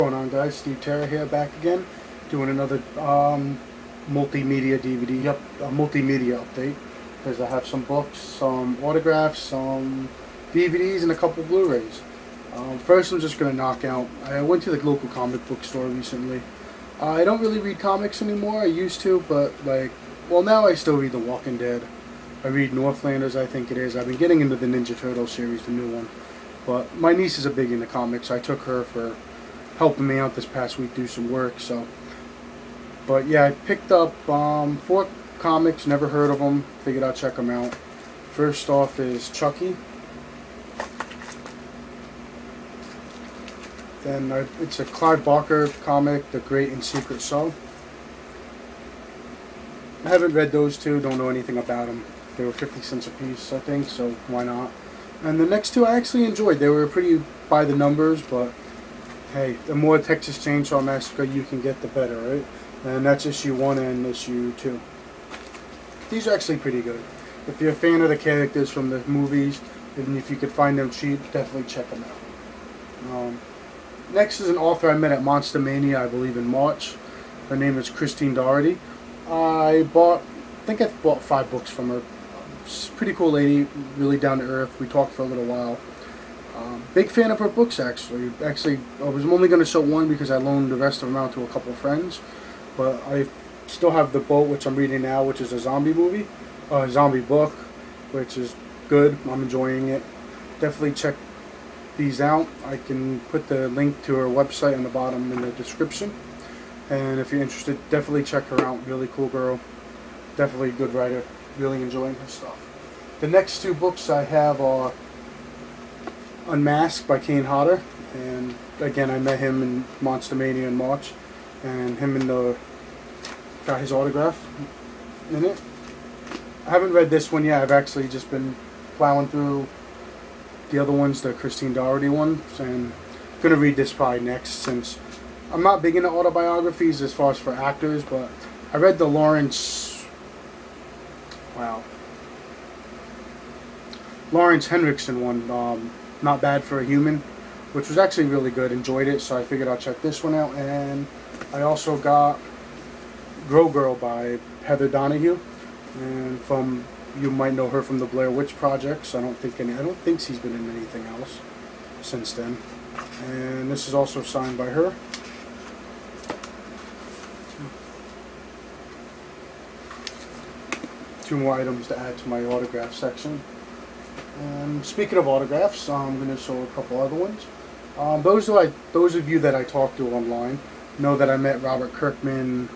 What's going on, guys? Steve Terra here, back again, doing another multimedia DVD, multimedia update, because I have some books, some autographs, some DVDs, and a couple Blu-rays. First, I'm just going to knock out, I went to the local comic book store recently. I don't really read comics anymore. I used to, but now I still read The Walking Dead. I read Northlanders, I think it is. I've been getting into the Ninja Turtle series, the new one. But my niece is a big into comics. I took her for helping me out this past week do some work. But yeah, I picked up 4 comics. Never heard of them. Figured I'd check them out. First off is Chucky. Then it's a Clive Barker comic, The Great and Secret Soul. I haven't read those two. Don't know anything about them. They were 50 cents a piece, I think, so why not? And the next two I actually enjoyed. They were pretty by the numbers, but hey, the more Texas Chainsaw Massacre you can get, the better, right? And that's issue 1 and issue 2. These are actually pretty good. If you're a fan of the characters from the movies, and if you could find them cheap, definitely check them out. Next is an author I met at Monster Mania, I believe in March. Her name is Christine Doherty. I think I've bought 5 books from her. She's a pretty cool lady, really down to earth. We talked for a little while. Big fan of her books, actually. I was only going to show one because I loaned the rest of them out to a couple of friends. But I still have The Boat, which I'm reading now, which is a zombie book, which is good. I'm enjoying it. Definitely check these out. I can put the link to her website on the bottom in the description. And if you're interested, definitely check her out. Really cool girl. Definitely a good writer. Really enjoying her stuff. The next 2 books I have are Unmasked by Kane Hodder, and again I met him in Monster Mania in March, and got his autograph in it. I haven't read this one yet. I've actually just been plowing through the other ones, the Christine Doherty ones, and I'm gonna read this probably next, since I'm not big into autobiographies as far as for actors, but I read the Lawrence Henriksen one, Not Bad for a Human, which was actually really good. Enjoyed it, so I figured I'll check this one out. And I also got Grow Girl by Heather Donahue, and you might know her from the Blair Witch Project. So I don't think she's been in anything else since then. And this is also signed by her. Two more items to add to my autograph section. And speaking of autographs, I'm going to show a couple other ones. Those of you that I talked to online know that I met Robert Kirkman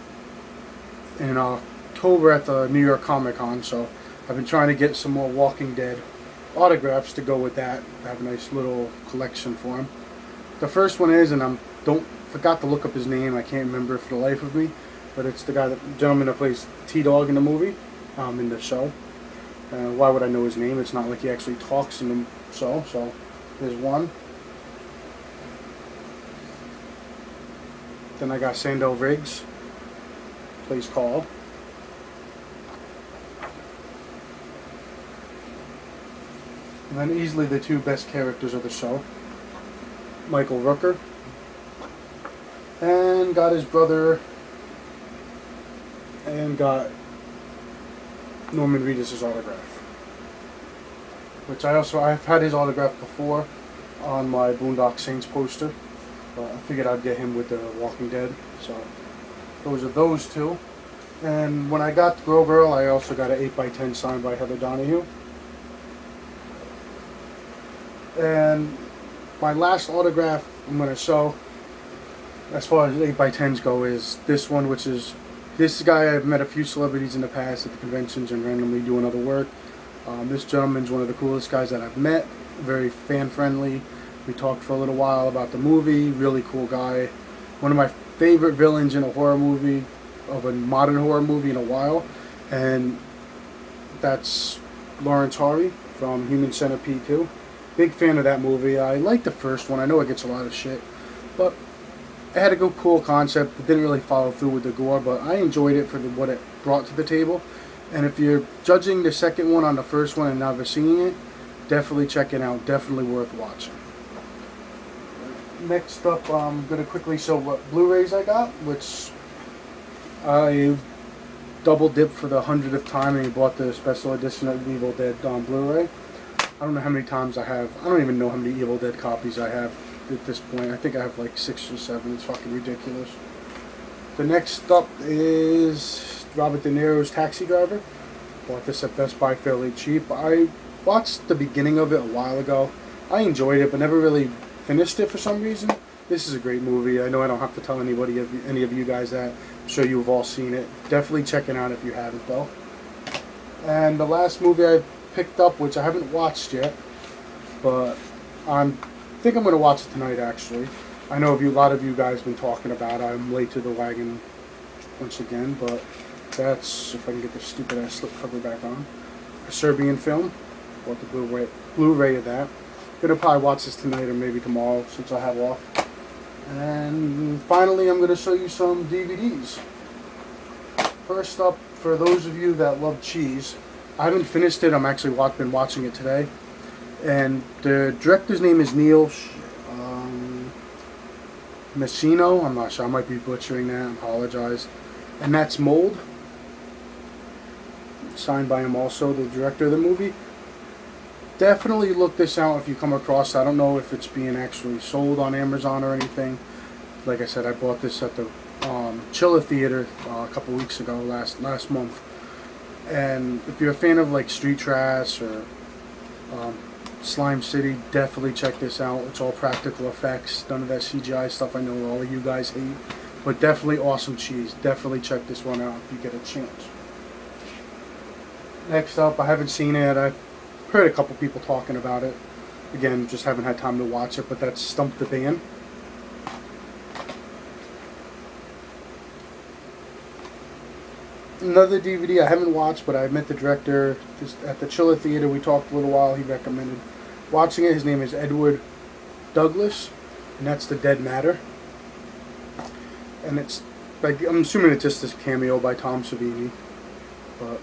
in October at the New York Comic Con, so I've been trying to get some more Walking Dead autographs to go with that. I have a nice little collection for him. The first one is, and forgot to look up his name, I can't remember for the life of me, but it's the gentleman that plays T-Dog in the movie, in the show. Why would I know his name? It's not like he actually talks in the show. So there's one. Then I got Sandel Riggs, plays Carl. And then easily the 2 best characters of the show, Michael Rooker, and got his brother, and got Norman Reedus' autograph, which I've had his autograph before on my Boondock Saints poster, but I figured I'd get him with The Walking Dead. So those are those 2. And when I got Grow Girl, I also got an 8x10 signed by Heather Donahue. And my last autograph I'm going to show, as far as 8x10s go, is this one, which is this guy. I've met a few celebrities in the past at the conventions and randomly doing other work. This gentleman's one of the coolest guys that I've met. Very fan-friendly. We talked for a little while about the movie. Really cool guy. One of my favorite villains in a horror movie, of a modern horror movie in a while. And that's Lawrence Harvey from Human Centipede 2. Big fan of that movie. I like the first one. I know it gets a lot of shit, but it had a good, cool concept. It didn't really follow through with the gore, but I enjoyed it for what it brought to the table. And if you're judging the second one on the first one and never seeing it, definitely check it out. Definitely worth watching. Next up, I'm going to quickly show what Blu-rays I got, which I double dipped for the 100th time and bought the special edition of Evil Dead on Blu-ray. I don't know how many times I have. I don't even know how many Evil Dead copies I have at this point. I think I have like 6 or 7. It's fucking ridiculous. The next up is Robert De Niro's Taxi Driver. Bought this at Best Buy fairly cheap. I watched the beginning of it a while ago. I enjoyed it, but never really finished it for some reason. This is a great movie. I know I don't have to tell any of you guys that. I'm sure you've all seen it. Definitely check it out if you haven't, though. And the last movie I picked up, which I haven't watched yet, but I think I'm going to watch it tonight, actually. I know a lot of you guys have been talking about it. I'm late to the wagon once again, but that's, if I can get the stupid ass slipcover back on. A Serbian film. Bought the Blu-ray of that. Gonna probably watch this tonight or maybe tomorrow since I have off. And finally, I'm gonna show you some DVDs. First up, for those of you that love cheese, I haven't finished it. I'm actually been watching it today, and the director's name is Neil Messino. I'm not sure. I might be butchering that. I apologize. And that's Mold. Signed by him also, the director of the movie. Definitely look this out if you come across it. I don't know if it's being actually sold on Amazon or anything. Like I said, I bought this at the Chilla Theater a couple weeks ago, last month. And if you're a fan of like Street Trash or Slime City, definitely check this out. It's all practical effects, none of that CGI stuff I know all of you guys hate. But definitely awesome cheese. Definitely check this one out if you get a chance. Next up, I haven't seen it. I've heard a couple people talking about it. Again, just haven't had time to watch it, but that's Stump the Band. Another DVD I haven't watched, but I met the director at the Chilla Theater. We talked a little while. He recommended watching it. His name is Edward Douglas, and that's The Dead Matter. And it's like, I'm assuming it's just this cameo by Tom Savini, but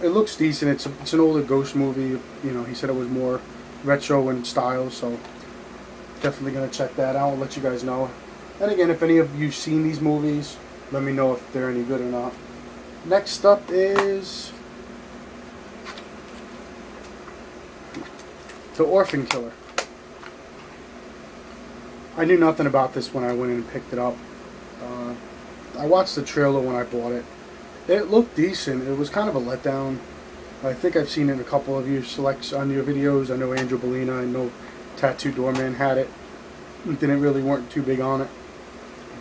it looks decent. It's an older ghost movie. You know, he said it was more retro in style, so definitely gonna check that out. I'll let you guys know. And again, if any of you've seen these movies, let me know if they're any good or not. Next up is The Orphan Killer. I knew nothing about this when I went in and picked it up. I watched the trailer when I bought it. It looked decent. It was kind of a letdown. I think I've seen it in a couple of your selects on your videos. I know Andrew Bellina, I know Tattoo Doorman had it. Weren't too big on it.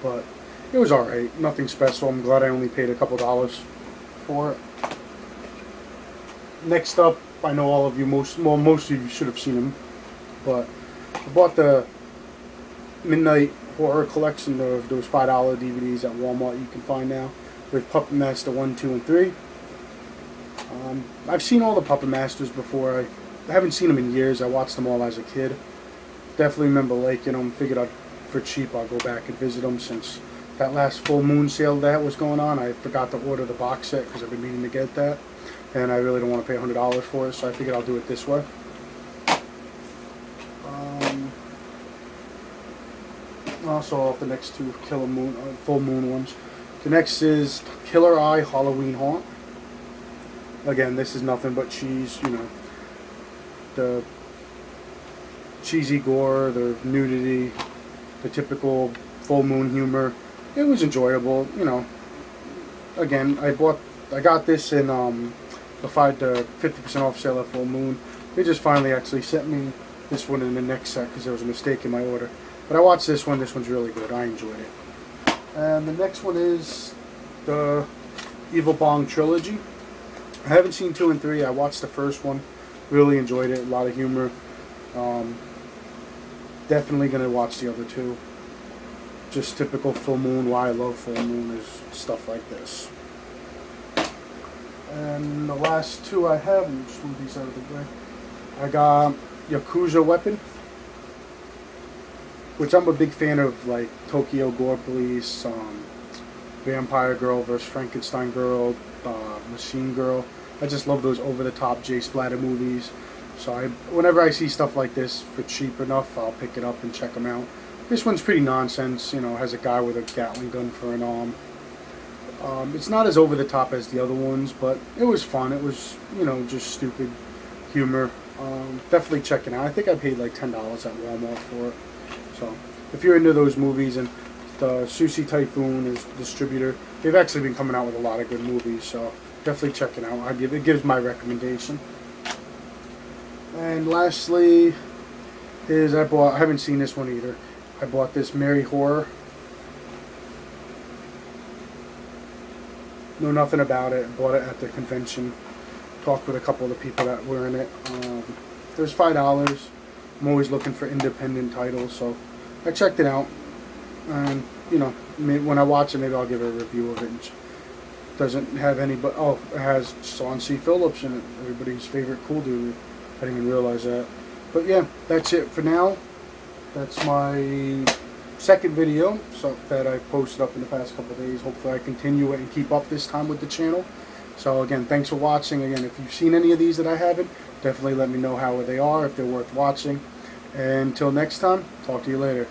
But it was alright. Nothing special. I'm glad I only paid a couple dollars for it. Next up, I know all of you, most of you should have seen them. But I bought the Midnight Horror collection of those $5 DVDs at Walmart you can find now, with Puppet Master 1, 2, and 3. I've seen all the Puppet Masters before. I haven't seen them in years. I watched them all as a kid. Definitely remember liking them. Figured for cheap I'll go back and visit them, since that last full moon sale that was going on. I forgot to order the box set because I've been meaning to get that, and I really don't want to pay $100 for it, so I figured I'll do it this way. Also off the next two full moon ones. The next is Killer Eye Halloween Haunt. Again, this is nothing but cheese, you know, the cheesy gore, the nudity, the typical full moon humor. It was enjoyable, you know. Again, I got this in the 50% off sale at Full Moon. They just finally actually sent me this one in the next set because there was a mistake in my order. But I watched this one. This one's really good. I enjoyed it. And the next one is the Evil Bong Trilogy. I haven't seen 2 and 3. I watched the first one. Really enjoyed it. A lot of humor. Definitely going to watch the other two. Just typical Full Moon. Why I love Full Moon is stuff like this. And the last two I have, let me just move these out of the way. I got Yakuza Weapon, which I'm a big fan of, like Tokyo Gore Police, Vampire Girl vs. Frankenstein Girl, Machine Girl. I just love those over-the-top J-splatter movies. So whenever I see stuff like this for cheap enough, I'll pick it up and check them out. This one's pretty nonsense. You know, has a guy with a Gatling gun for an arm. It's not as over the top as the other ones, but it was fun. It was, you know, just stupid humor. Definitely check it out. I think I paid like $10 at Walmart for it. So if you're into those movies, and the Sushi Typhoon is distributor, they've actually been coming out with a lot of good movies. So definitely check it out. It gives my recommendation. And lastly is I haven't seen this one either. I bought this Mary Horror. Know nothing about it. Bought it at the convention. Talked with a couple of the people that were in it. It was $5. I'm always looking for independent titles, so I checked it out. And you know, when I watch it, maybe I'll give a review of it. It doesn't have any, but oh, it has Sean C. Phillips in it. Everybody's favorite cool dude. I didn't even realize that. But yeah, that's it for now. That's my second video that I posted up in the past couple of days. Hopefully I continue it and keep up this time with the channel. So again, thanks for watching. Again, if you've seen any of these that I haven't, definitely let me know how they are, if they're worth watching. And until next time, talk to you later.